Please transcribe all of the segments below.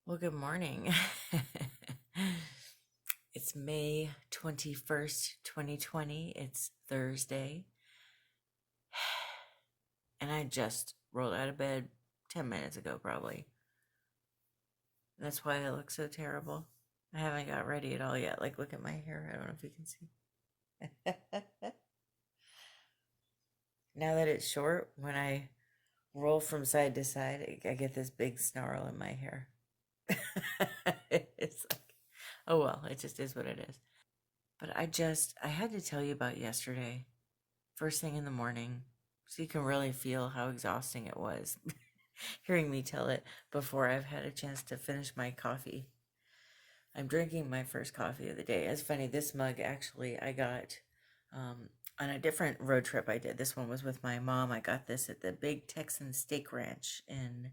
Well, good morning. It's May 21st, 2020. It's Thursday. And I just rolled out of bed 10 minutes ago, probably. That's why I look so terrible. I haven't got ready at all yet. Like, look at my hair. I don't know if you can see. Now that it's short, when I roll from side to side, I get this big snarl in my hair. It's like, oh well, it just is what it is. But I had to tell you about yesterday, first thing in the morning, so you can really feel how exhausting it was hearing me tell it before I've had a chance to finish my coffee. I'm drinking my first coffee of the day. It's funny, this mug actually I got on a different road trip I did. This one was with my mom. I got this at the Big Texan Steak Ranch in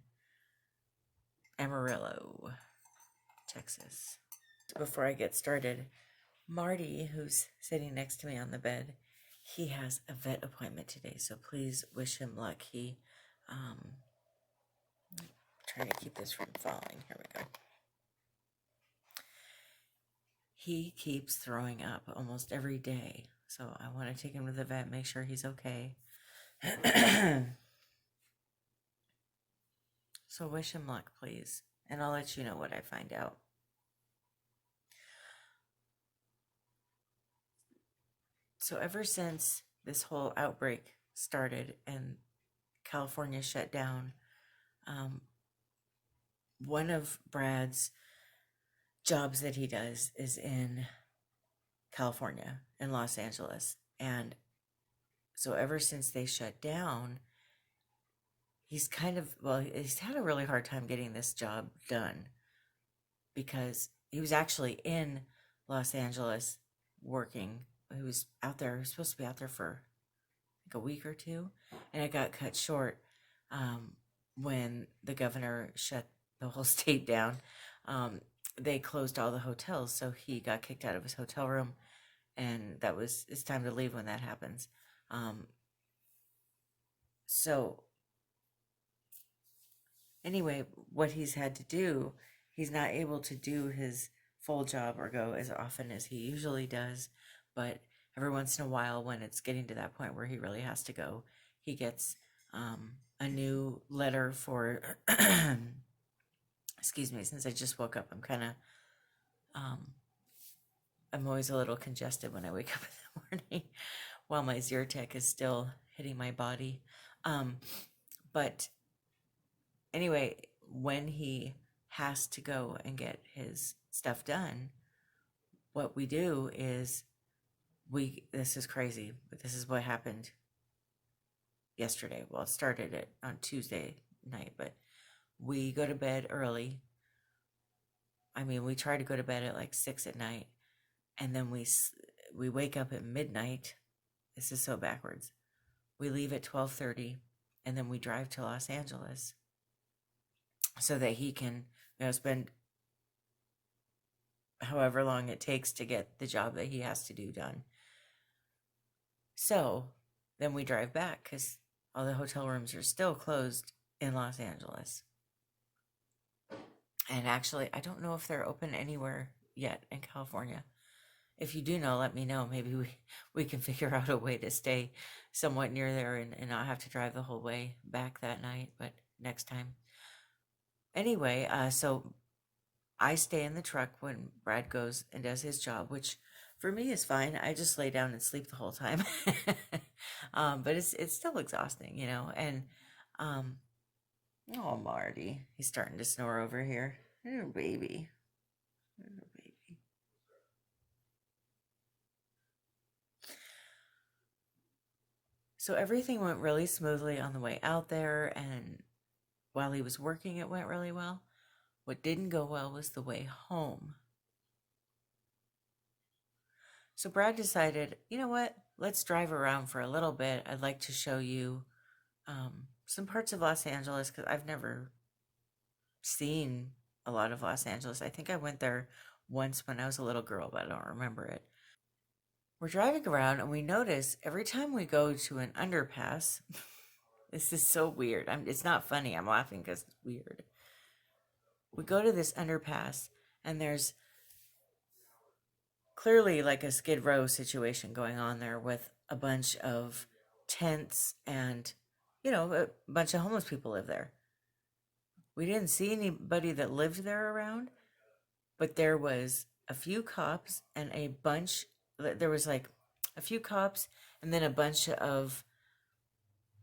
Amarillo, Texas. Before I get started, Marty, who's sitting next to me on the bed, he has a vet appointment today, so please wish him luck. Trying to keep this from falling. Here we go. He keeps throwing up almost every day, so I want to take him to the vet, make sure he's okay. So wish him luck, please, and I'll let you know what I find out. So ever since this whole outbreak started and California shut down, one of Brad's jobs that he does is in California, in Los Angeles. And so ever since they shut down, he's he's had a really hard time getting this job done because he was actually in Los Angeles working. He was out there, he was supposed to be out there for like a week or two, and it got cut short when the governor shut the whole state down. They closed all the hotels, so he got kicked out of his hotel room, and it's time to leave when that happens. So anyway, what he's had to do, he's not able to do his full job or go as often as he usually does, but every once in a while, when it's getting to that point where he really has to go, he gets a new letter for excuse me, since I just woke up, I'm always a little congested when I wake up in the morning while my Zyrtec is still hitting my body. But anyway, when he has to go and get his stuff done, what we do is this is crazy, but this is what happened yesterday. Well, it started it on Tuesday night, but we go to bed early. I mean, we try to go to bed at like 6 at night, and then we wake up at midnight. This is so backwards. We leave at 12:30, and then we drive to Los Angeles so that he can, spend however long it takes to get the job that he has to do done. So then we drive back because all the hotel rooms are still closed in Los Angeles. And actually, I don't know if they're open anywhere yet in California. If you do know, let me know. Maybe we can figure out a way to stay somewhat near there and not have to drive the whole way back that night, but next time. Anyway, so I stay in the truck when Brad goes and does his job, which for me is fine. I just lay down and sleep the whole time. But it's still exhausting, and oh, Marty, he's starting to snore over here. Little baby. Little baby. So everything went really smoothly on the way out there, and while he was working, it went really well. What didn't go well was the way home. So Brad decided, you know what? Let's drive around for a little bit. I'd like to show you some parts of Los Angeles because I've never seen a lot of Los Angeles. I think I went there once when I was a little girl, but I don't remember it. We're driving around and we notice every time we go to an underpass, this is so weird. It's not funny. I'm laughing because it's weird. we go to this underpass, and there's clearly like a Skid Row situation going on there with a bunch of tents and, a bunch of homeless people live there. We didn't see anybody that lived there around, but there was a few cops and there was like a few cops and then a bunch of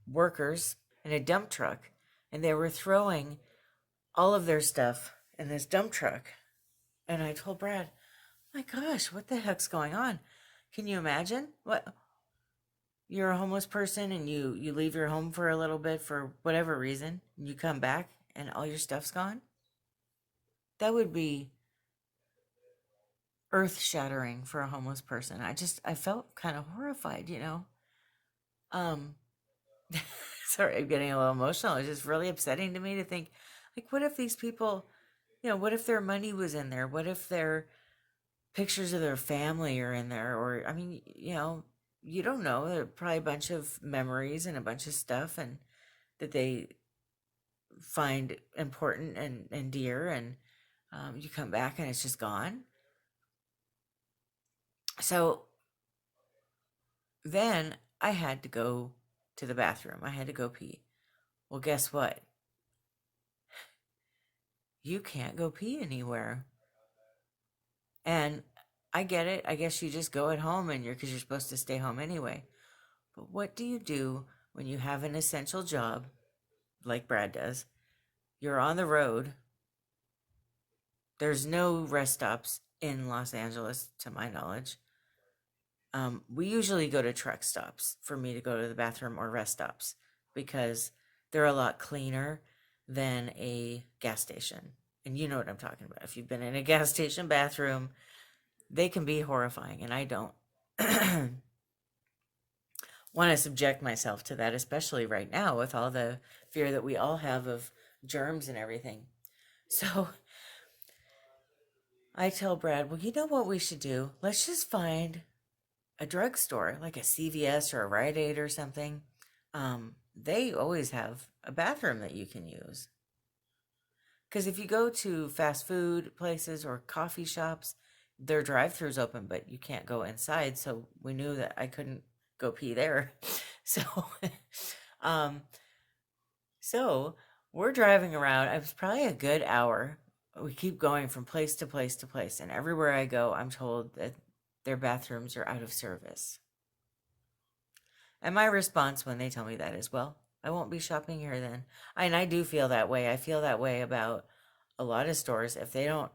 workers in a dump truck, and they were throwing all of their stuff in this dump truck. And I told Brad, my gosh, what the heck's going on? Can you imagine? What, you're a homeless person and you leave your home for a little bit for whatever reason, and you come back and all your stuff's gone? That would be earth shattering for a homeless person. I felt kind of horrified, Um, sorry, I'm getting a little emotional. It's just really upsetting to me to think, like, what if these people, what if their money was in there? What if their pictures of their family are in there? Or, I mean, you don't know. There are probably a bunch of memories and a bunch of stuff and that they find important and dear, and you come back and it's just gone. So then I had to go to the bathroom. I had to go pee. Well, guess what? You can't go pee anywhere. And I get it. I guess you just go at home because you're supposed to stay home anyway. But what do you do when you have an essential job like Brad does? You're on the road. There's no rest stops in Los Angeles, to my knowledge. We usually go to truck stops for me to go to the bathroom, or rest stops, because they're a lot cleaner than a gas station. And you know what I'm talking about. If you've been in a gas station bathroom, they can be horrifying, and I don't want to subject myself to that, especially right now with all the fear that we all have of germs and everything. So I tell Brad, well, you know what we should do? Let's just find a drugstore, like a CVS or a Rite Aid or something. They always have a bathroom that you can use. Because if you go to fast food places or coffee shops, their drive-throughs open, but you can't go inside. So we knew that I couldn't go pee there. So, um, so we're driving around. It was probably a good hour. We keep going from place to place to place, and everywhere I go, I'm told that their bathrooms are out of service. And my response when they tell me that is, well, I won't be shopping here then. And I do feel that way. I feel that way about a lot of stores. If they don't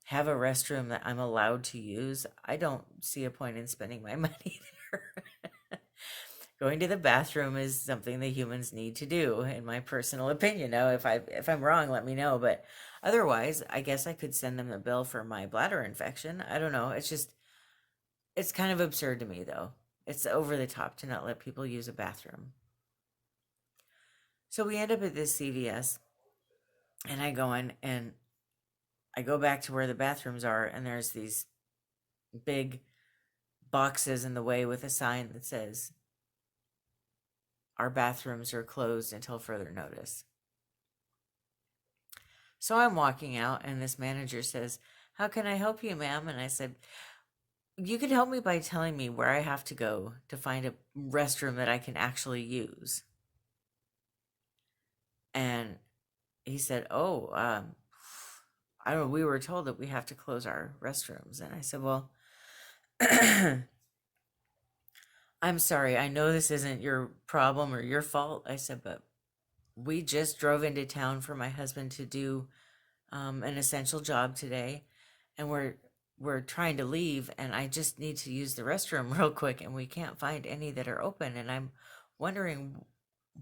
have a restroom that I'm allowed to use, I don't see a point in spending my money there. Going to the bathroom is something that humans need to do, in my personal opinion. Now, if I'm wrong, let me know. But otherwise, I guess I could send them the bill for my bladder infection. I don't know. It's kind of absurd to me, though. It's over the top to not let people use a bathroom. So we end up at this CVS, and I go in, and I go back to where the bathrooms are, and there's these big boxes in the way with a sign that says, our bathrooms are closed until further notice. So I'm walking out, and this manager says, how can I help you, ma'am? And I said, you can help me by telling me where I have to go to find a restroom that I can actually use. And he said, oh, I don't know, we were told that we have to close our restrooms. And I said, well, I'm sorry, I know this isn't your problem or your fault. I said, but we just drove into town for my husband to do an essential job today, and we're trying to leave, and I just need to use the restroom real quick, and we can't find any that are open, and I'm wondering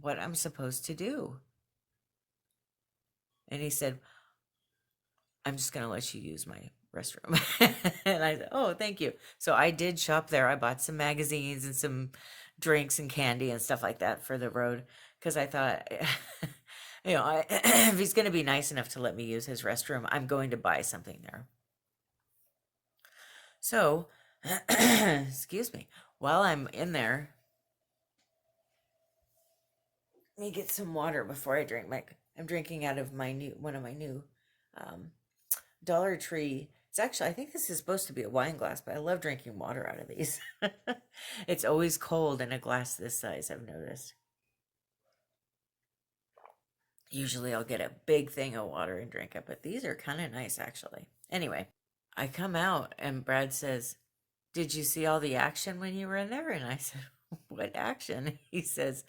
what I'm supposed to do. And he said, I'm just going to let you use my restroom. And I said, oh, thank you. So I did shop there. I bought some magazines and some drinks and candy and stuff like that for the road, because I thought, if he's going to be nice enough to let me use his restroom, I'm going to buy something there. So, excuse me, while I'm in there, let me get some water before I drink I'm drinking out of one of my new Um, Dollar Tree. It's actually, I think this is supposed to be a wine glass, but I love drinking water out of these. It's always cold in a glass this size, I've noticed. Usually I'll get a big thing of water and drink it, but these are kind of nice actually. Anyway, I come out and Brad says, "Did you see all the action when you were in there?" And I said, "What action?" He says,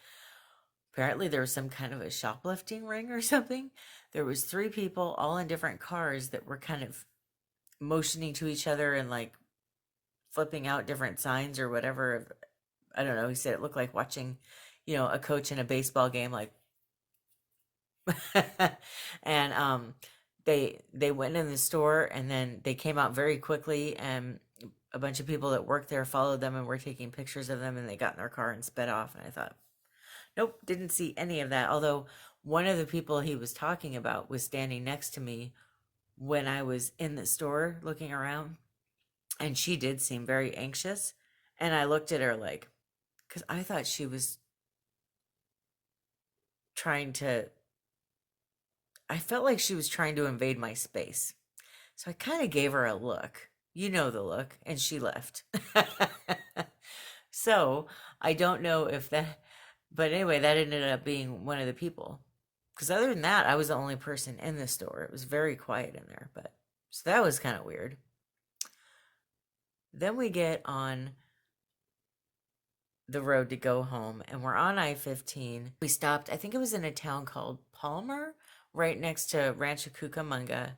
"Apparently there was some kind of a shoplifting ring or something. There was three people all in different cars that were kind of motioning to each other and like flipping out different signs or whatever. I don't know." He said it looked like watching, a coach in a baseball game, like, and they went in the store and then they came out very quickly, and a bunch of people that worked there followed them and were taking pictures of them, and they got in their car and sped off. And I thought, nope, didn't see any of that. Although one of the people he was talking about was standing next to me when I was in the store looking around, and she did seem very anxious. And I looked at her like, because I thought she was trying to, I felt like she was trying to invade my space. So I kind of gave her a look. You know the look, and she left. So I don't know if that, but anyway, that ended up being one of the people. Because other than that, I was the only person in the store. It was very quiet in there, but so that was kind of weird. Then we get on the road to go home, and we're on I-15. We stopped, I think it was in a town called Palmer, right next to Rancho Cucamonga,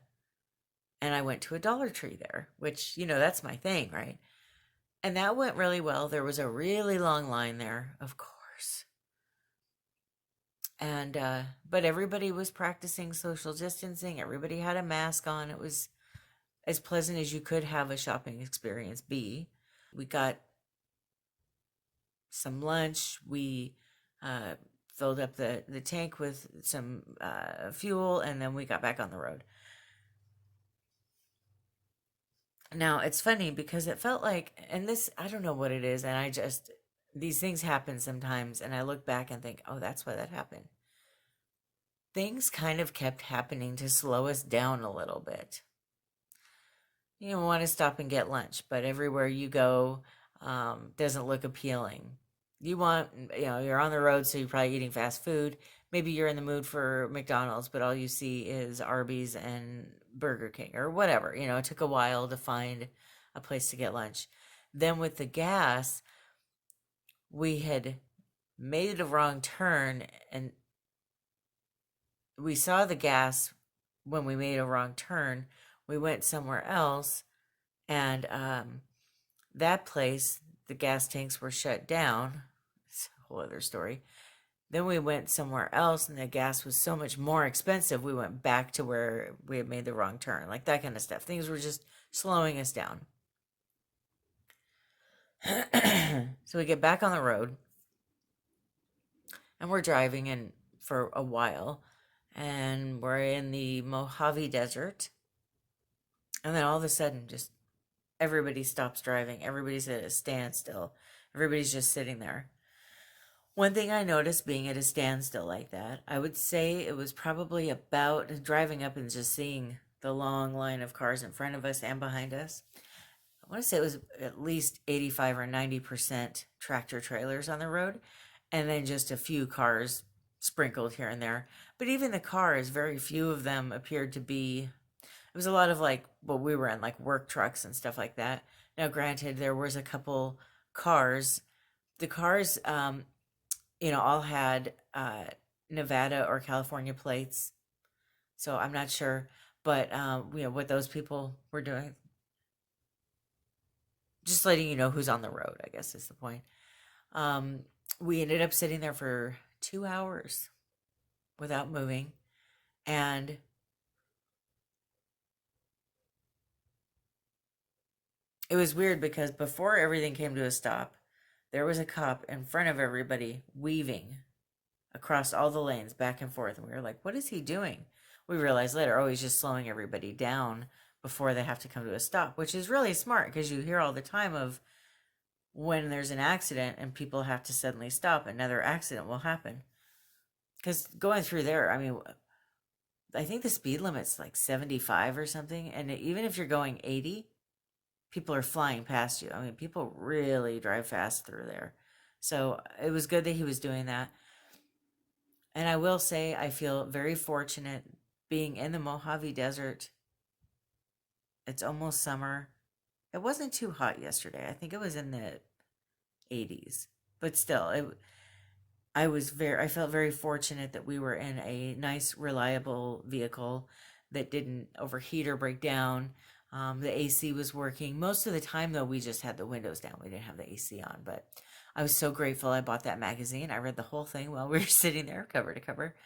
and I went to a Dollar Tree there, which, that's my thing, right? And that went really well. There was a really long line there, of course. And but everybody was practicing social distancing. Everybody had a mask on. It was as pleasant as you could have a shopping experience be. We got some lunch. We uh, filled up the tank with some fuel, and then we got back on the road. Now, it's funny because it felt like, and this, I don't know what it is, and these things happen sometimes, and I look back and think, oh, that's why that happened. Things kind of kept happening to slow us down a little bit. You want to stop and get lunch, but everywhere you go doesn't look appealing. You want, you're on the road, so you're probably eating fast food. Maybe you're in the mood for McDonald's, but all you see is Arby's and Burger King or whatever. It took a while to find a place to get lunch. Then with the gas, we had made a wrong turn, and we saw the gas when we made a wrong turn. We went somewhere else, and that place, the gas tanks were shut down. It's a whole other story. Then we went somewhere else, and the gas was so much more expensive. We went back to where we had made the wrong turn, like that kind of stuff. Things were just slowing us down. So we get back on the road, and we're driving in for a while, and we're in the Mojave Desert. And then all of a sudden, just everybody stops driving. Everybody's at a standstill. Everybody's just sitting there. One thing I noticed being at a standstill like that, I would say it was probably about driving up and just seeing the long line of cars in front of us and behind us. I want to say it was at least 85 or 90% tractor trailers on the road, and then just a few cars sprinkled here and there. But even the cars, very few of them appeared to be, it was a lot of like what we were in, like work trucks and stuff like that. Now, granted, there was a couple cars. The cars, all had Nevada or California plates. So I'm not sure, but what those people were doing. Just letting you know who's on the road, I guess is the point. Um, we ended up sitting there for 2 hours without moving, and it was weird because before everything came to a stop, there was a cop in front of everybody weaving across all the lanes back and forth. And we were like, what is he doing? We realized later, oh, he's just slowing everybody down before they have to come to a stop, which is really smart because you hear all the time of when there's an accident and people have to suddenly stop, another accident will happen. Because going through there, I mean, I think the speed limit's like 75 or something. And even if you're going 80, people are flying past you. I mean, people really drive fast through there. So it was good that he was doing that. And I will say, I feel very fortunate being in the Mojave Desert. It's almost summer. It wasn't too hot yesterday. I think it was in the 80s. But still, I felt very fortunate that we were in a nice, reliable vehicle that didn't overheat or break down. The AC was working. Most of the time, though, we just had the windows down. We didn't have the AC on. But I was so grateful I bought that magazine. I read the whole thing while we were sitting there, cover to cover.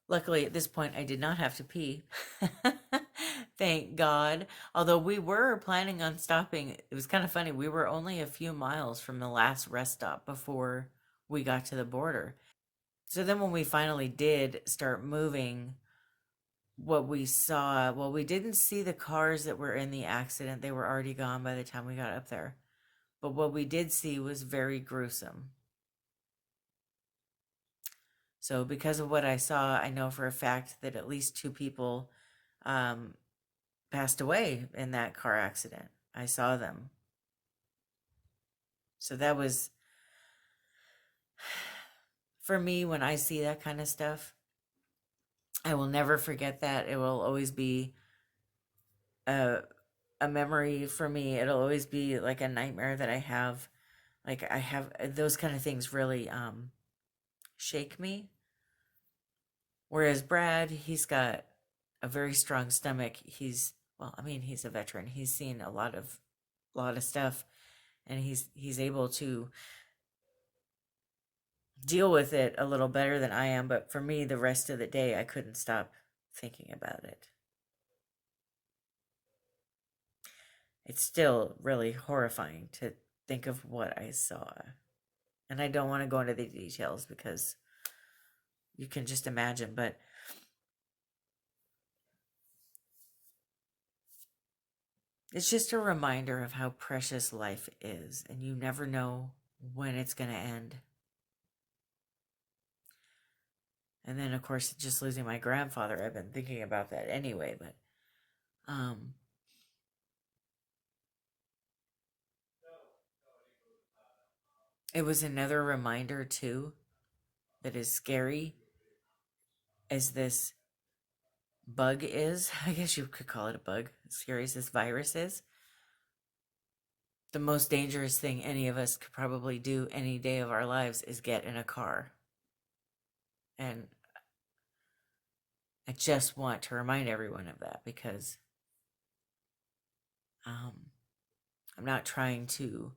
Luckily, at this point, I did not have to pee. Thank God. Although we were planning on stopping, it was kind of funny. We were only a few miles from the last rest stop before we got to the border. So then, when we finally did start moving, what we saw, well, we didn't see the cars that were in the accident. They were already gone by the time we got up there. But what we did see was very gruesome. So, because of what I saw, I know for a fact that at least two people um, passed away in that car accident. I saw them. So, that was, for me, when I see that kind of stuff, I will never forget that. It will always be a, a memory for me. It'll always be like a nightmare that I have. Like, I have those kind of things really shake me. Whereas Brad, he's got a very strong stomach. Well, I mean, he's a veteran. He's seen a lot of stuff, and he's able to deal with it a little better than I am. But for me, the rest of the day, I couldn't stop thinking about it. It's still really horrifying to think of what I saw. And I don't want to go into the details because you can just imagine, but it's just a reminder of how precious life is, and you never know when it's going to end. And then, of course, just losing my grandfather, I've been thinking about that anyway, but um, it was another reminder, too, that is scary as this bug is. I guess you could call it a bug, as scary as this virus is. The most dangerous thing any of us could probably do any day of our lives is get in a car. And I just want to remind everyone of that because um, I'm not trying to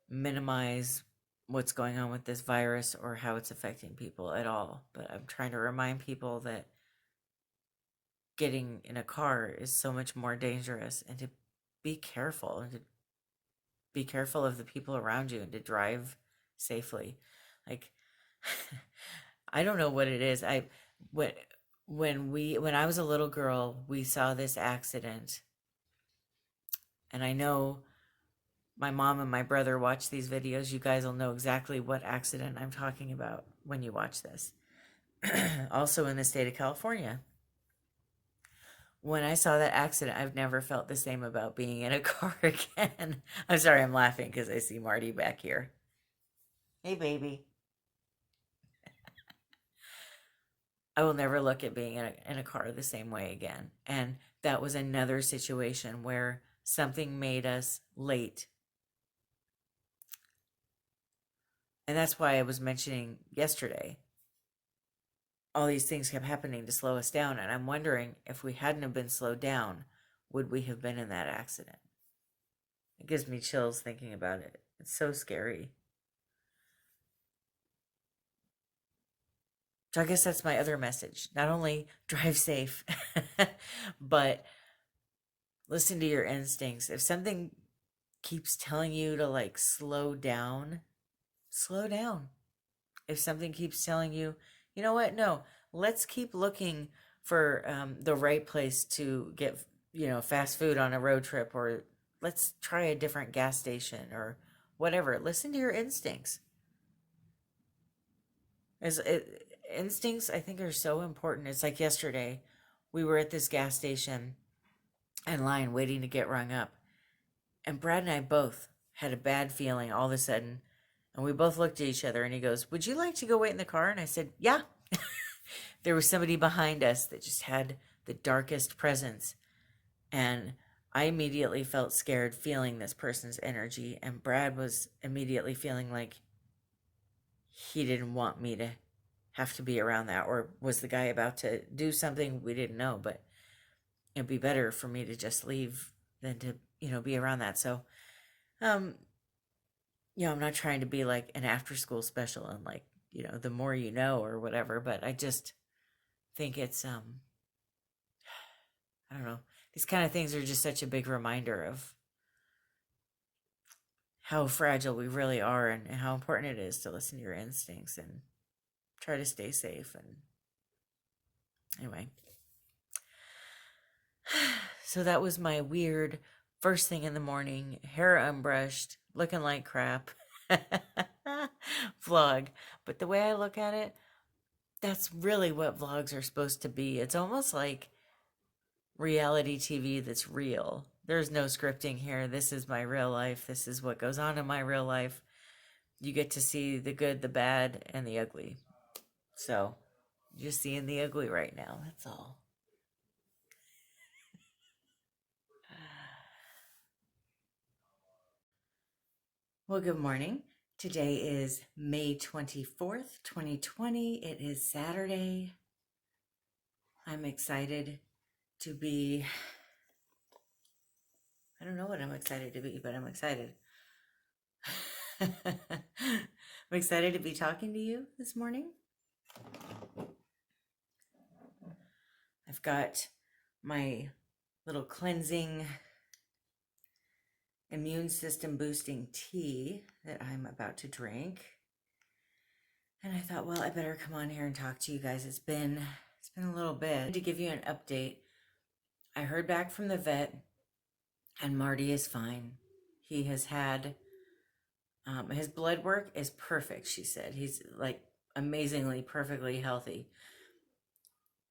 minimize what's going on with this virus or how it's affecting people at all. But I'm trying to remind people that getting in a car is so much more dangerous and to be careful and to be careful of the people around you and to drive safely. Like, I don't know what it is. When when I was a little girl, we saw this accident, and I know my mom and my brother watch these videos. You guys will know exactly what accident I'm talking about when you watch this. Also in the state of California. When I saw that accident, I've never felt the same about being in a car again. I'm sorry, I'm laughing because I see Marty back here. Hey, baby. I will never look at being in a car the same way again. And that was another situation where something made us late. And that's why I was mentioning yesterday. All these things kept happening to slow us down. And I'm wondering if we hadn't have been slowed down, would we have been in that accident? It gives me chills thinking about it. It's so scary. So I guess that's my other message. Not only drive safe, but listen to your instincts. If something keeps telling you to like slow down, slow down. If something keeps telling you, you know what, no, let's keep looking for the right place to get, fast food on a road trip, or let's try a different gas station or whatever. Listen to your instincts. As instincts, I think, are so important. It's like yesterday, we were at this gas station in line waiting to get rung up, and Brad and I both had a bad feeling all of a sudden. And we both looked at each other, and he goes, "Would you like to go wait in the car?" And I said, "Yeah." There was somebody behind us that just had the darkest presence. And I immediately felt scared feeling this person's energy. And Brad was immediately feeling like he didn't want me to have to be around that. Or was the guy about to do something we didn't know? But it'd be better for me to just leave than to, be around that. So, um, I'm not trying to be like an after school special and like, the more you know or whatever. But I just think it's, I don't know. These kind of things are just such a big reminder of how fragile we really are and how important it is to listen to your instincts and try to stay safe. And anyway, so that was my weird first thing in the morning, hair unbrushed, looking like crap vlog. But the way I look at it, that's really what vlogs are supposed to be. It's almost like reality TV that's real. There's no scripting here. This is my real life. This is what goes on in my real life. You get to see the good, the bad, and the ugly. So, you're seeing the ugly right now. That's all. Well, good morning. Today is May 24th, 2020. It is Saturday. I'm excited to be, I don't know what I'm excited to be, but I'm excited. I'm excited to be talking to you this morning. I've got my little cleansing, immune system boosting tea that I'm about to drink. And I thought, well, I better come on here and talk to you guys. It's been a little bit. To give you an update, I heard back from the vet, and Marty is fine. He has had, his blood work is perfect, she said. He's like amazingly, perfectly healthy.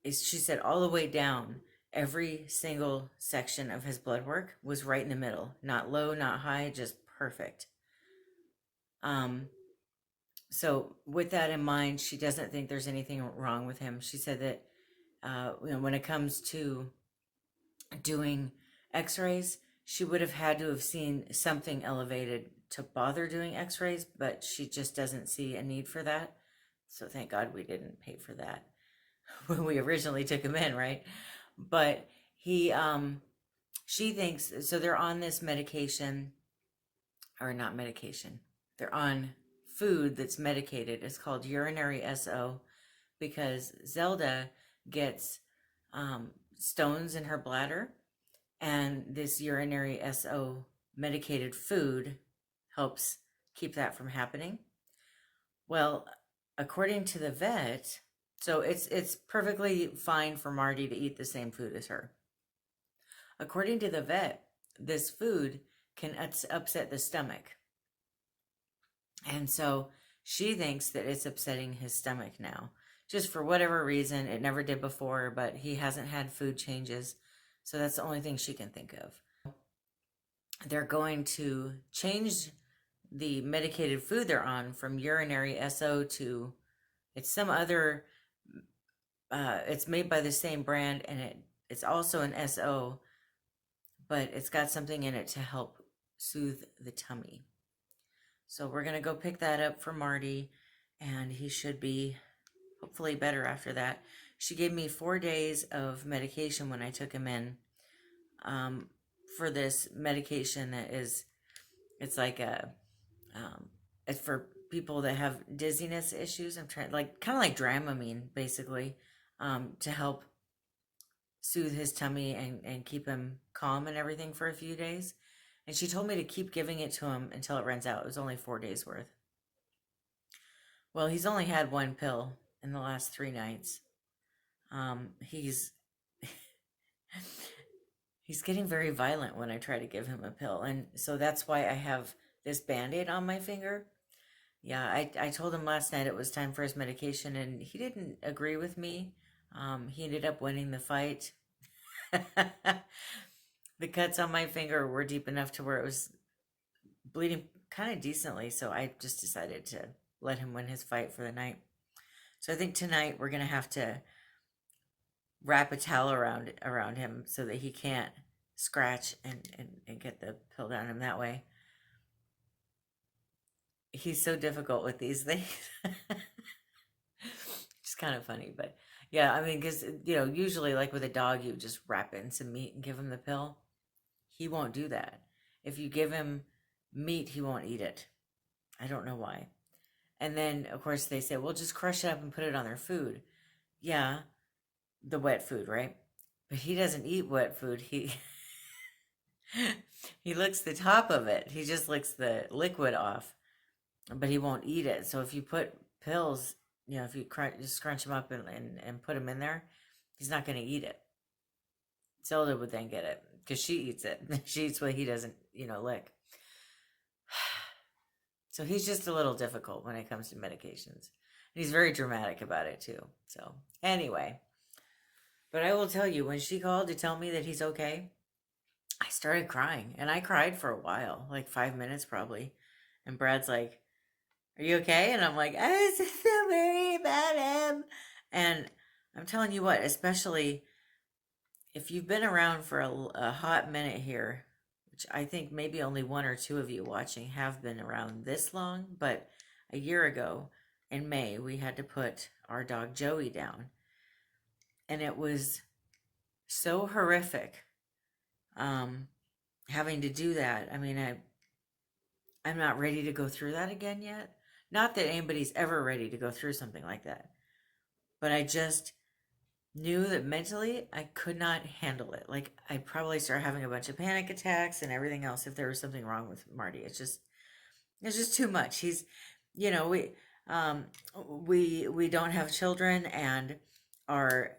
She said all the way down, every single section of his blood work was right in the middle. Not low, not high, just perfect. So with that in mind, she doesn't think there's anything wrong with him. She said that when it comes to doing x-rays, she would have had to have seen something elevated to bother doing x-rays, but she just doesn't see a need for that. So thank God we didn't pay for that when we originally took him in, right? But she thinks, so they're on this medication, or not medication, they're on food that's medicated. It's called urinary SO, because Zelda gets stones in her bladder, and this urinary SO medicated food helps keep that from happening. Well, according to the vet, so it's perfectly fine for Marty to eat the same food as her. According to the vet, this food can upset the stomach. And so she thinks that it's upsetting his stomach now. Just for whatever reason, it never did before, but he hasn't had food changes. So that's the only thing she can think of. They're going to change the medicated food they're on from urinary SO to, it's some other, it's made by the same brand, and it's also an SO, but it's got something in it to help soothe the tummy. So we're going to go pick that up for Marty, and he should be hopefully better after that. She gave me 4 days of medication when I took him in for this medication that is, it's like it's for people that have dizziness issues. I'm trying, like, kind of like Dramamine, basically, to help soothe his tummy and keep him calm and everything for a few days. And she told me to keep giving it to him until it runs out. It was only 4 days worth. Well, he's only had one pill in the last 3 nights. He's he's getting very violent when I try to give him a pill. And so that's why I have this Band-Aid on my finger, Yeah, I told him last night it was time for his medication, and he didn't agree with me. He ended up winning the fight. The cuts on my finger were deep enough to where it was bleeding kind of decently, so I just decided to let him win his fight for the night. So I think tonight we're gonna have to wrap a towel around him so that he can't scratch and get the pill down him that way. He's so difficult with these things. It's kind of funny, but yeah, I mean, because usually like with a dog, you just wrap it in some meat and give him the pill. He won't do that. If you give him meat, he won't eat it. I don't know why. And then, of course, they say, well, just crush it up and put it on their food. Yeah, the wet food, right? But he doesn't eat wet food. He he licks the top of it. He just licks the liquid off, but he won't eat it. So if you put pills, if you just scrunch him up and put him in there, he's not going to eat it. Zelda would then get it because she eats it. She eats what he doesn't, lick. So he's just a little difficult when it comes to medications. And he's very dramatic about it too. So anyway, but I will tell you, when she called to tell me that he's okay, I started crying. And I cried for a while, like 5 minutes probably. And Brad's like, are you okay? And I'm like, I'm so worried about him. And I'm telling you what, especially if you've been around for a hot minute here, which I think maybe only one or two of you watching have been around this long, but a year ago in May, we had to put our dog Joey down. And it was so horrific having to do that. I mean, I'm not ready to go through that again yet. Not that anybody's ever ready to go through something like that, but I just knew that mentally I could not handle it. Like I'd probably start having a bunch of panic attacks and everything else if there was something wrong with Marty. It's just too much. He's, you know, um we don't have children, and our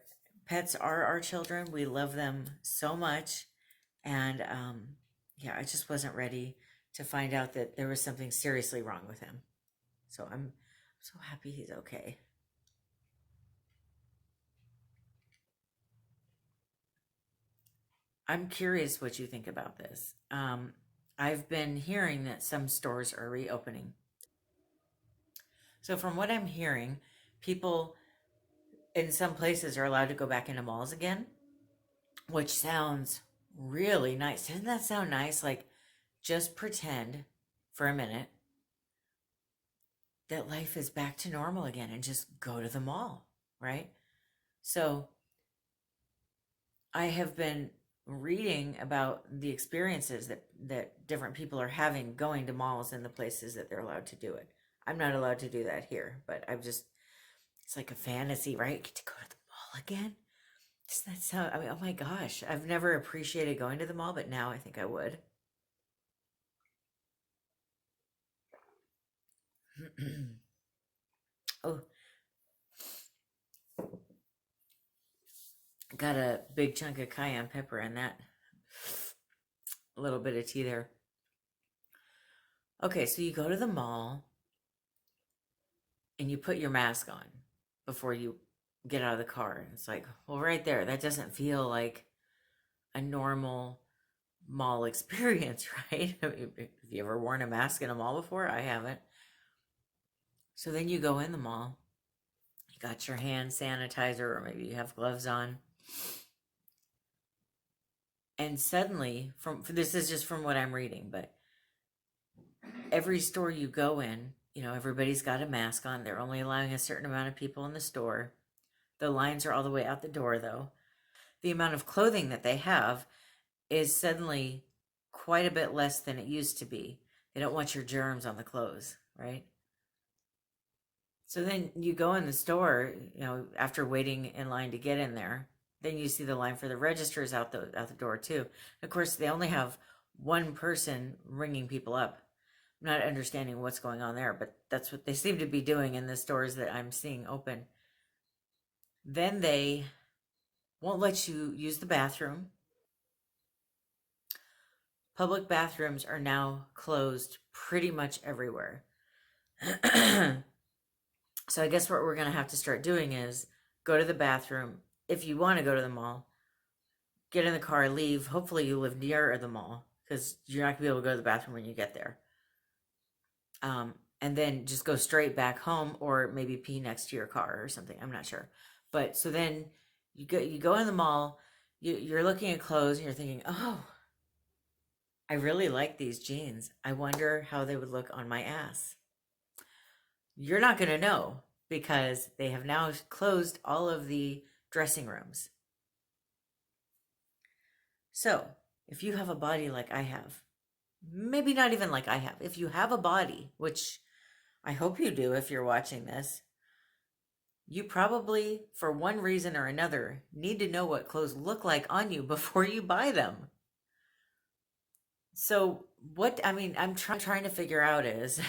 pets are our children. We love them so much, and yeah, I just wasn't ready to find out that there was something seriously wrong with him. So I'm so happy he's okay. I'm curious what you think about this. I've been hearing that some stores are reopening. So, from what I'm hearing, people in some places are allowed to go back into malls again, which sounds really nice. Doesn't that sound nice? Like, just pretend for a minute that life is back to normal again and just go to the mall, right? So, I have been reading about the experiences that different people are having going to malls and the places that they're allowed to do it. I'm not allowed to do that here, but I've just it's like a fantasy, right? Get to go to the mall again. Doesn't that sound? I mean, oh my gosh, I've never appreciated going to the mall, but now I think I would. Oh, got a big chunk of cayenne pepper in that. A little bit of tea there. Okay, so you go to the mall and you put your mask on before you get out of the car. And it's like, well, right there, that doesn't feel like a normal mall experience, right? Have you ever worn a mask in a mall before? I haven't. So then you go in the mall, you got your hand sanitizer, or maybe you have gloves on. And suddenly, from this is just from what I'm reading, but every store you go in, everybody's got a mask on. They're only allowing a certain amount of people in the store. The lines are all the way out the door, though. The amount of clothing that they have is suddenly quite a bit less than it used to be. They don't want your germs on the clothes, right? So then you go in the store, after waiting in line to get in there, then you see the line for the registers out the door too. Of course, they only have one person ringing people up. I'm not understanding what's going on there, but that's what they seem to be doing in the stores that I'm seeing open. Then they won't let you use the bathroom. Public bathrooms are now closed pretty much everywhere. So I guess what we're going to have to start doing is go to the bathroom. If you want to go to the mall, get in the car, leave. Hopefully you live near the mall because you're not going to be able to go to the bathroom when you get there. And then just go straight back home, or maybe pee next to your car or something. I'm not sure. But so then you go in the mall, you're looking at clothes and you're thinking, oh, I really like these jeans. I wonder how they would look on my ass. You're not going to know because they have now closed all of the dressing rooms. So if you have a body like I have, maybe not even like I have, if you have a body, which I hope you do if you're watching this, you probably, for one reason or another, need to know what clothes look like on you before you buy them. So I'm trying to figure out is,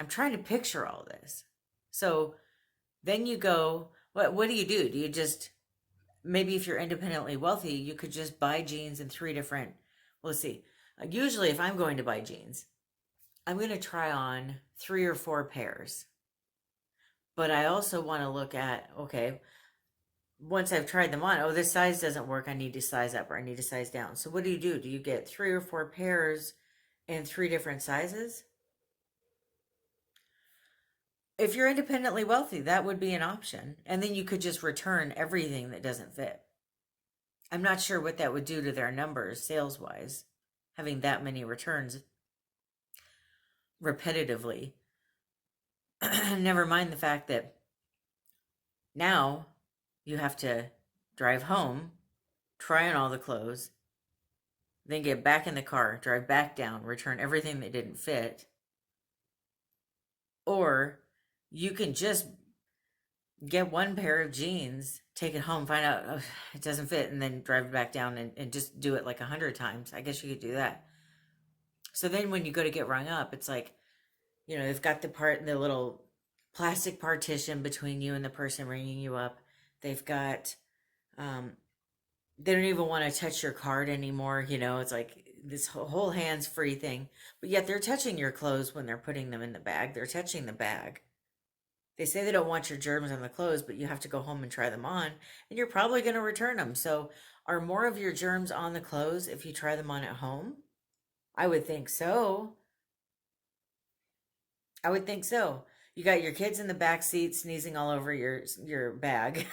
I'm trying to picture all this. So then you go, what do? Do you just, maybe if you're independently wealthy, you could just buy jeans in three different, well, let's see. Usually if I'm going to buy jeans, I'm going to try on 3 or 4 pairs. But I also want to look at, okay, once I've tried them on, oh, this size doesn't work. I need to size up or I need to size down. So what do? Do you get 3 or 4 pairs in 3 different sizes? If you're independently wealthy, that would be an option. And then you could just return everything that doesn't fit. I'm not sure what that would do to their numbers sales-wise, having that many returns repetitively. Never mind the fact that now you have to drive home, try on all the clothes, then get back in the car, drive back down, return everything that didn't fit. Or you can just get one pair of jeans, take it home, find out it doesn't fit, and then drive it back down and just do it like 100 times. I guess you could do that. So then when you go to get rung up, it's like, they've got the little plastic partition between you and the person ringing you up. They've got, they don't even want to touch your card anymore. It's like this whole hands-free thing, but yet they're touching your clothes when they're putting them in the bag. They're touching the bag. They say they don't want your germs on the clothes, but you have to go home and try them on, and you're probably going to return them. So are more of your germs on the clothes if you try them on at home? I would think so. I would think so. You got your kids in the back seat sneezing all over your bag.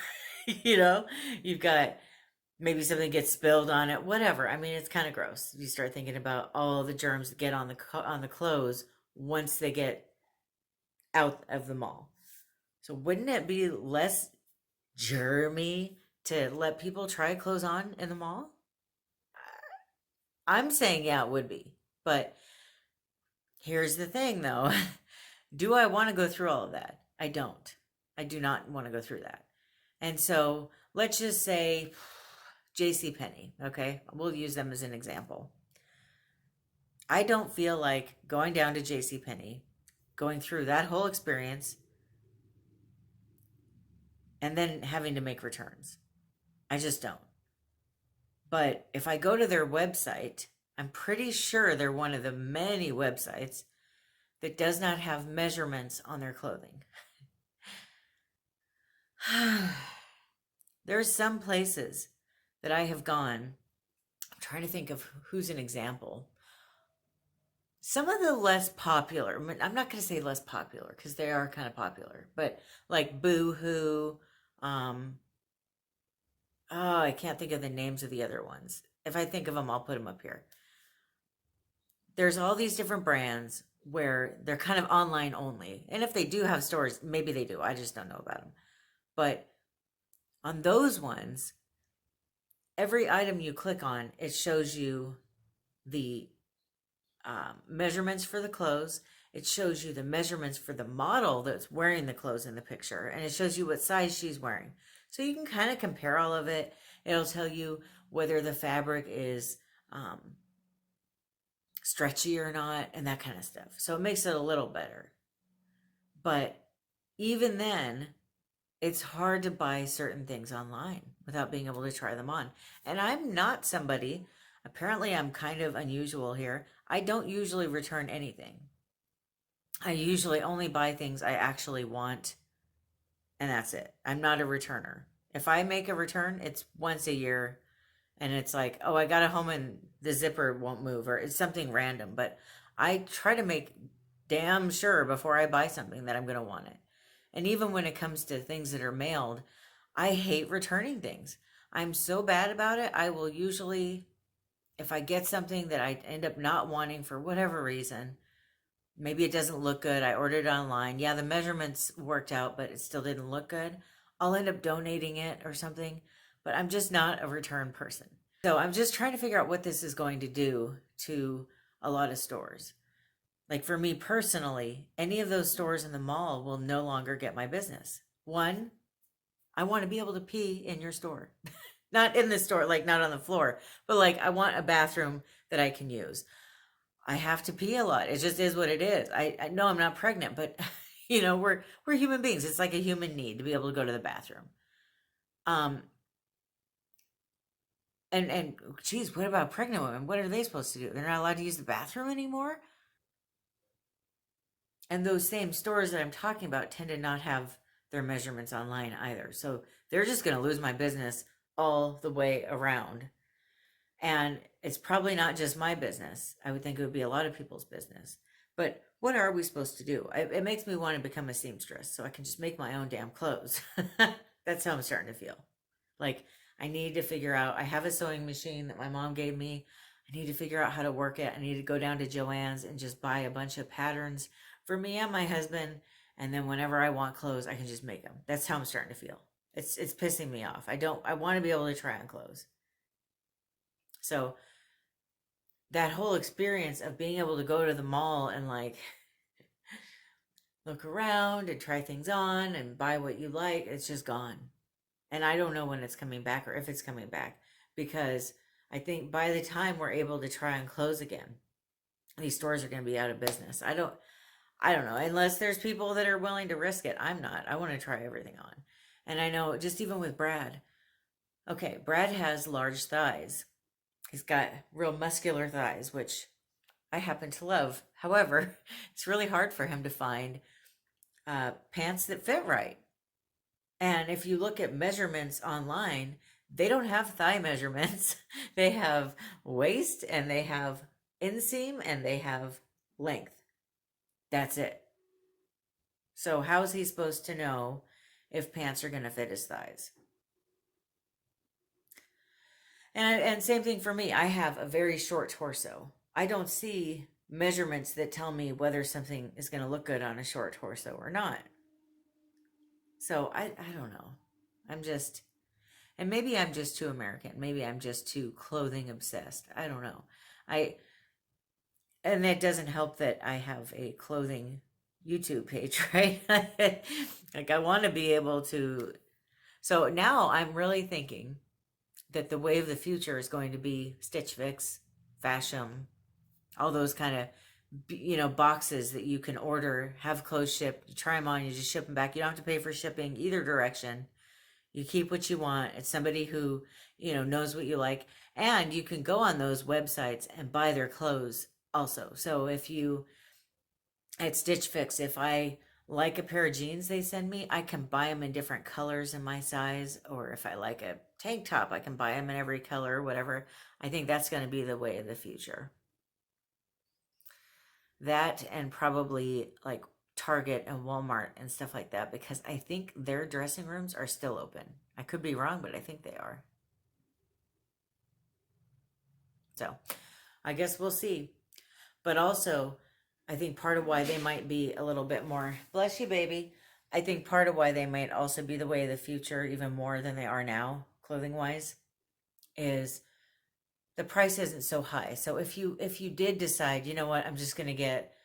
You've got maybe something gets spilled on it, whatever. I mean, it's kind of gross. You start thinking about all the germs that get on the clothes once they get out of the mall. So wouldn't it be less germy to let people try clothes on in the mall? I'm saying yeah, it would be. But here's the thing though. Do I want to go through all of that? I don't. I do not want to go through that. And so let's just say JCPenney, okay? We'll use them as an example. I don't feel like going down to JCPenney, going through that whole experience, and then having to make returns. I just don't. But if I go to their website, I'm pretty sure they're one of the many websites that does not have measurements on their clothing. There's some places that I have gone. I'm trying to think of who's an example. Some of the less popular, I'm not going to say less popular because they are kind of popular, but like Boohoo, I can't think of the names of the other ones. If I think of them, I'll put them up here. There's all these different brands where they're kind of online only. And if they do have stores, maybe they do. I just don't know about them. But on those ones, every item you click on, it shows you the measurements for the clothes. It shows you the measurements for the model that's wearing the clothes in the picture. And it shows you what size she's wearing. So you can kind of compare all of it. It'll tell you whether the fabric is stretchy or not and that kind of stuff. So it makes it a little better. But even then, it's hard to buy certain things online without being able to try them on. And I'm not somebody, apparently I'm kind of unusual here. I don't usually return anything. I usually only buy things I actually want, and that's it. I'm not a returner. If I make a return, it's once a year, and it's like, oh, I got it home and the zipper won't move, or it's something random. But I try to make damn sure before I buy something that I'm going to want it. And even when it comes to things that are mailed, I hate returning things. I'm so bad about it. I will usually, if I get something that I end up not wanting for whatever reason, maybe it doesn't look good. I ordered it online. Yeah, the measurements worked out, but it still didn't look good. I'll end up donating it or something, but I'm just not a return person. So I'm just trying to figure out what this is going to do to a lot of stores. Like for me personally, any of those stores in the mall will no longer get my business. One, I want to be able to pee in your store. Not in the store, like not on the floor, but like I want a bathroom that I can use. I have to pee a lot. It just is what it is. I know I'm not pregnant, but we're human beings. It's like a human need to be able to go to the bathroom. Um and geez, what about pregnant women? What are they supposed to do? They're not allowed to use the bathroom anymore? And those same stores that I'm talking about tend to not have their measurements online either. So they're just going to lose my business all the way around. And it's probably not just my business. I would think it would be a lot of people's business. But what are we supposed to do? It makes me want to become a seamstress so I can just make my own damn clothes. That's how I'm starting to feel. Like, I need to figure out, I have a sewing machine that my mom gave me. I need to figure out how to work it. I need to go down to Joann's and just buy a bunch of patterns for me and my husband. And then whenever I want clothes, I can just make them. That's how I'm starting to feel. It's pissing me off. I want to be able to try on clothes. So that whole experience of being able to go to the mall and like look around and try things on and buy what you like, it's just gone. And I don't know when it's coming back or if it's coming back, because I think by the time we're able to try on clothes again, these stores are going to be out of business. I don't know, unless there's people that are willing to risk it. I'm not. I want to try everything on. And I know just even with Brad. Okay, Brad has large thighs. He's got real muscular thighs, which I happen to love. However, it's really hard for him to find pants that fit right. And if you look at measurements online, they don't have thigh measurements. They have waist and they have inseam and they have length. That's it. So how is he supposed to know if pants are going to fit his thighs? And same thing for me. I have a very short torso. I don't see measurements that tell me whether something is going to look good on a short torso or not. So I don't know. I'm just, and maybe I'm just too American. Maybe I'm just too clothing obsessed. I don't know. I, and it doesn't help that I have a clothing YouTube page, right? Like I want to be able to. So now I'm really thinking that the way of the future is going to be Stitch Fix, Fashion, all those kind of boxes that you can order, have clothes shipped, you try them on, you just ship them back. You don't have to pay for shipping either direction. You keep what you want. It's somebody who knows what you like, and you can go on those websites and buy their clothes also. So if you at Stitch Fix, if I like a pair of jeans they send me, I can buy them in different colors in my size. Or if I like a tank top, I can buy them in every color or whatever. I think that's going to be the way of the future. That and probably like Target and Walmart and stuff like that, because I think their dressing rooms are still open. I could be wrong, but I think they are. So I guess we'll see. But also, I think part of why they might be a little bit more, bless you, baby. I think part of why they might also be the way of the future, even more than they are now, clothing wise, is the price isn't so high. So if you did decide, you know what, I'm just going to get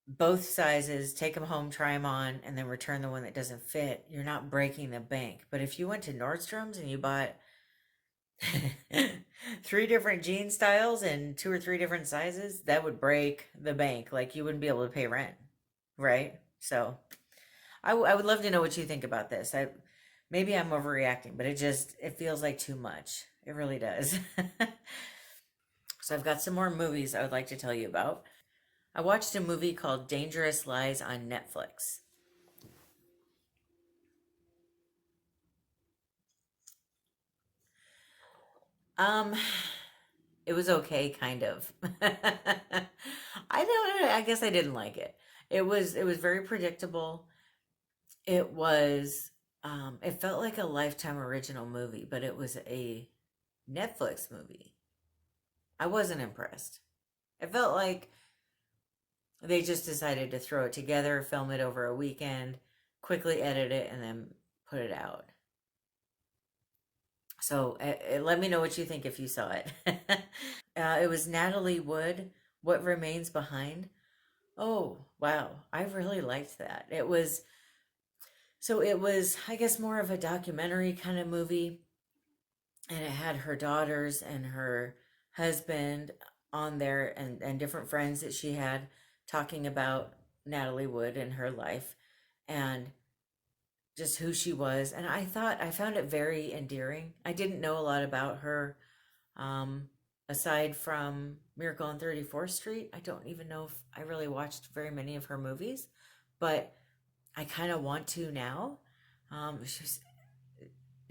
both sizes, take them home, try them on, and then return the one that doesn't fit, you're not breaking the bank. But if you went to Nordstrom's and you bought three different jean styles and two or three different sizes, that would break the bank. Like you wouldn't be able to pay rent, right? So I would love to know what you think about this. Maybe I'm overreacting, but it feels like too much. It really does. So I've got some more movies I would like to tell you about. I watched a movie called Dangerous Lies on Netflix. Um, it was okay, kind of. I don't know. I guess I didn't like it. It was very predictable. It was it felt like a Lifetime original movie, but it was a Netflix movie. I wasn't impressed. It felt like they just decided to throw it together, film it over a weekend, quickly edit it, and then put it out. So let me know what you think if you saw it. It was Natalie Wood, What Remains Behind. Oh, wow. I really liked that. It was, I guess, more of a documentary kind of movie. And it had her daughters and her husband on there and different friends that she had talking about Natalie Wood and her life and just who she was. And I found it very endearing. I didn't know a lot about her um, aside from Miracle on 34th Street. I don't even know if I really watched very many of her movies, but I kind of want to now.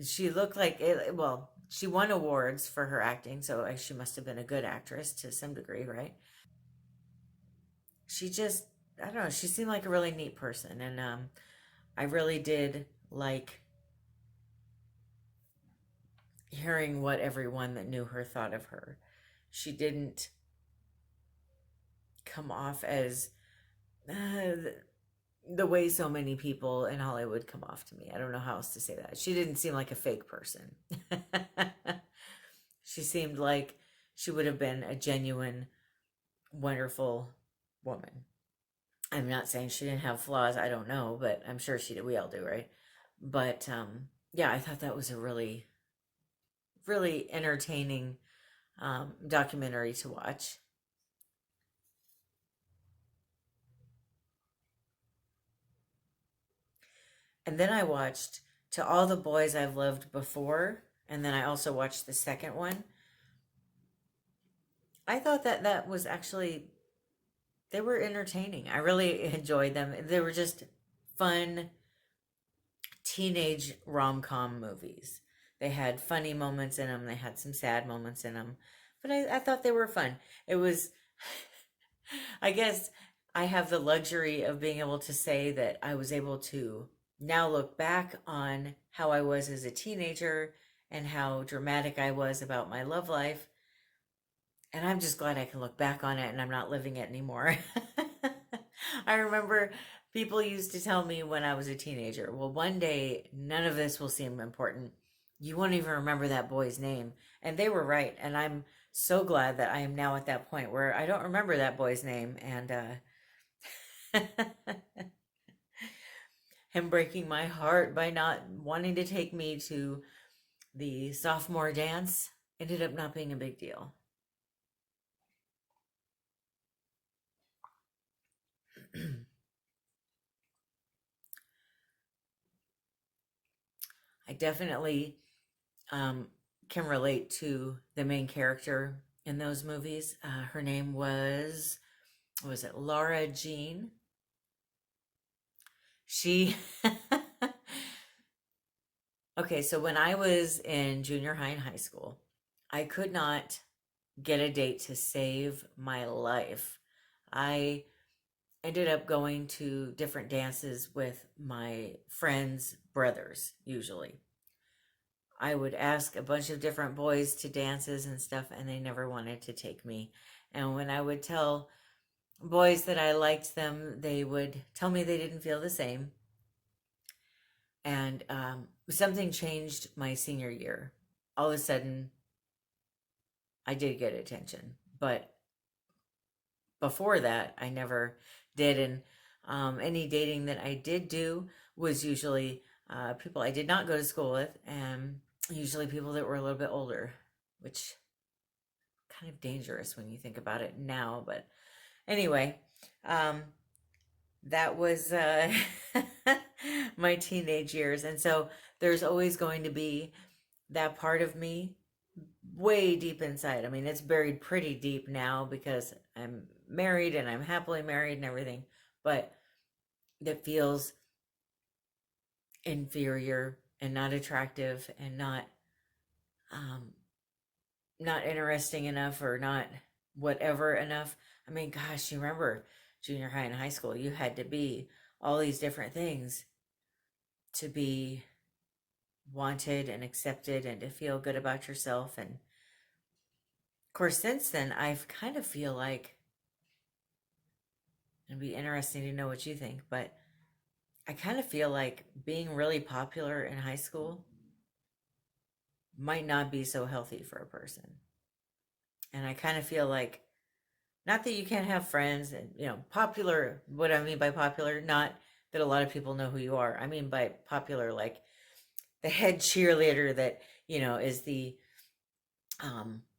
She looked like it, well, she won awards for her acting, so she must have been a good actress to some degree, right? She just, I don't know, she seemed like a really neat person, and I really did like hearing what everyone that knew her thought of her. She didn't come off as the way so many people in Hollywood come off to me. I don't know how else to say that. She didn't seem like a fake person. She seemed like she would have been a genuine, wonderful woman. I'm not saying she didn't have flaws. I don't know, but I'm sure she did. We all do, right? But yeah, I thought that was a really, really entertaining documentary to watch. And then I watched To All the Boys I've Loved Before, and then I also watched the second one. I thought that that was actually, they were entertaining. I really enjoyed them. They were just fun teenage rom-com movies. They had funny moments in them, they had some sad moments in them, but I thought they were fun. It was, I guess I have the luxury of being able to say that I was able to now look back on how I was as a teenager and how dramatic I was about my love life. And I'm just glad I can look back on it and I'm not living it anymore. I remember people used to tell me when I was a teenager, well, one day none of this will seem important. You won't even remember that boy's name. And they were right. And I'm so glad that I am now at that point where I don't remember that boy's name. And him breaking my heart by not wanting to take me to the sophomore dance ended up not being a big deal. I definitely um, can relate to the main character in those movies. Her name was it Laura Jean? She, okay, so when I was in junior high and high school, I could not get a date to save my life. I ended up going to different dances with my friends' brothers, usually. I would ask a bunch of different boys to dances and stuff, and they never wanted to take me. And when I would tell boys that I liked them, they would tell me they didn't feel the same. And something changed my senior year. All of a sudden, I did get attention. But before that, I never did. And any dating that I did do was usually people I did not go to school with, and usually people that were a little bit older, which kind of dangerous when you think about it now. But anyway, um, that was my teenage years. And so there's always going to be that part of me way deep inside. I mean, it's buried pretty deep now because I'm married and I'm happily married and everything, but that feels inferior and not attractive and um, not interesting enough or not whatever enough. I mean, gosh, you remember junior high and high school, you had to be all these different things to be wanted and accepted and to feel good about yourself. And of course, since then, I've kind of feel like it'd be interesting to know what you think, but I kind of feel like being really popular in high school might not be so healthy for a person. And I kind of feel like, not that you can't have friends and, popular, what I mean by popular, not that a lot of people know who you are. I mean by popular, like the head cheerleader that, is the,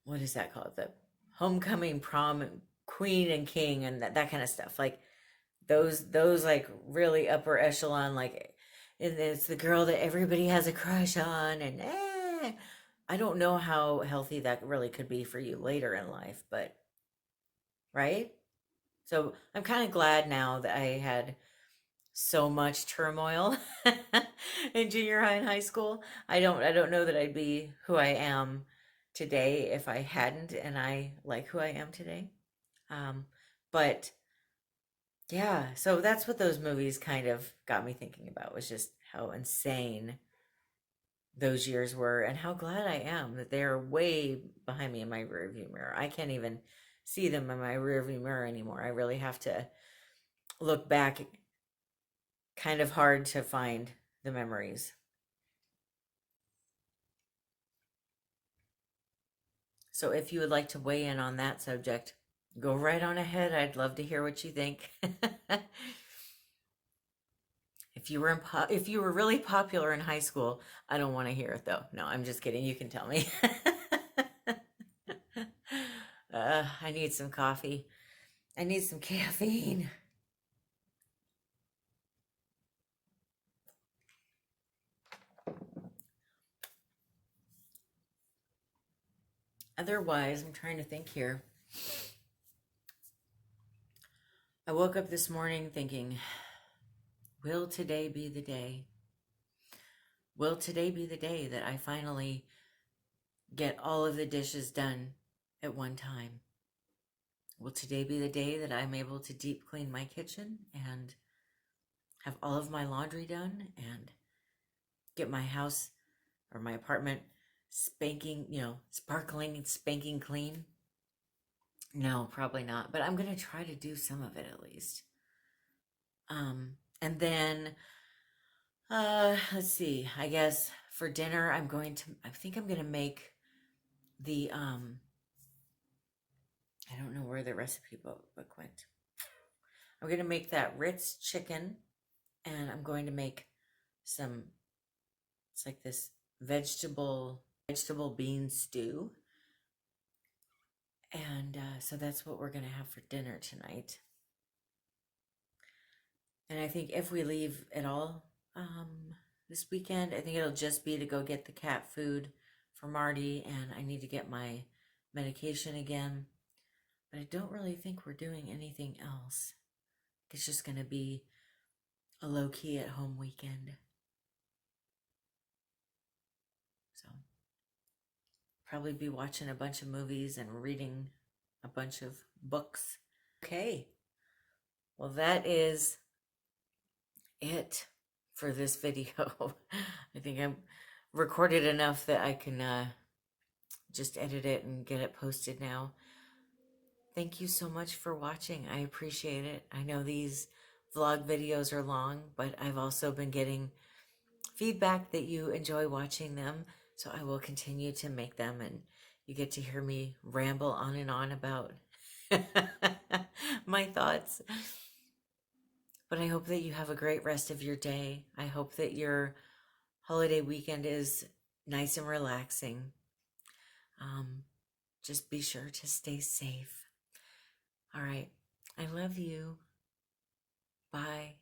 what is that called? The homecoming prom queen and king and that kind of stuff. Like those like really upper echelon, like it's the girl that everybody has a crush on and I don't know how healthy that really could be for you later in life, but right? So I'm kind of glad now that I had so much turmoil in junior high and high school. I don't know that I'd be who I am today if I hadn't, and I like who I am today. Um, but yeah, so that's what those movies kind of got me thinking about, was just how insane those years were and how glad I am that they're way behind me in my rearview mirror. I can't even see them in my rearview mirror anymore. I really have to look back, kind of hard to find the memories. So if you would like to weigh in on that subject, go right on ahead. I'd love to hear what you think. If you were really popular in high school, I don't want to hear it though. No, I'm just kidding. You can tell me. I need some coffee. I need some caffeine. Otherwise, I'm trying to think here. I woke up this morning thinking, will today be the day? Will today be the day that I finally get all of the dishes done at one time? Will today be the day that I'm able to deep clean my kitchen and have all of my laundry done and get my house or my apartment spanking, sparkling and spanking clean? No, probably not, but I'm going to try to do some of it at least. And then, let's see, I guess for dinner, I think I'm going to make the, I don't know where the recipe book went. I'm going to make that Ritz chicken, and I'm going to make it's like this vegetable bean stew. And so that's what we're going to have for dinner tonight. And I think if we leave at all this weekend, I think it'll just be to go get the cat food for Marty, and I need to get my medication again. But I don't really think we're doing anything else. It's just going to be a low-key at-home weekend. So, probably be watching a bunch of movies and reading a bunch of books. Okay. Well, that is it for this video. I think I'm recorded enough that I can just edit it and get it posted now. Thank you so much for watching. I appreciate it. I know these vlog videos are long, but I've also been getting feedback that you enjoy watching them, so I will continue to make them, and you get to hear me ramble on and on about my thoughts. But I hope that you have a great rest of your day. I hope that your holiday weekend is nice and relaxing. Just be sure to stay safe. All right. I love you. Bye.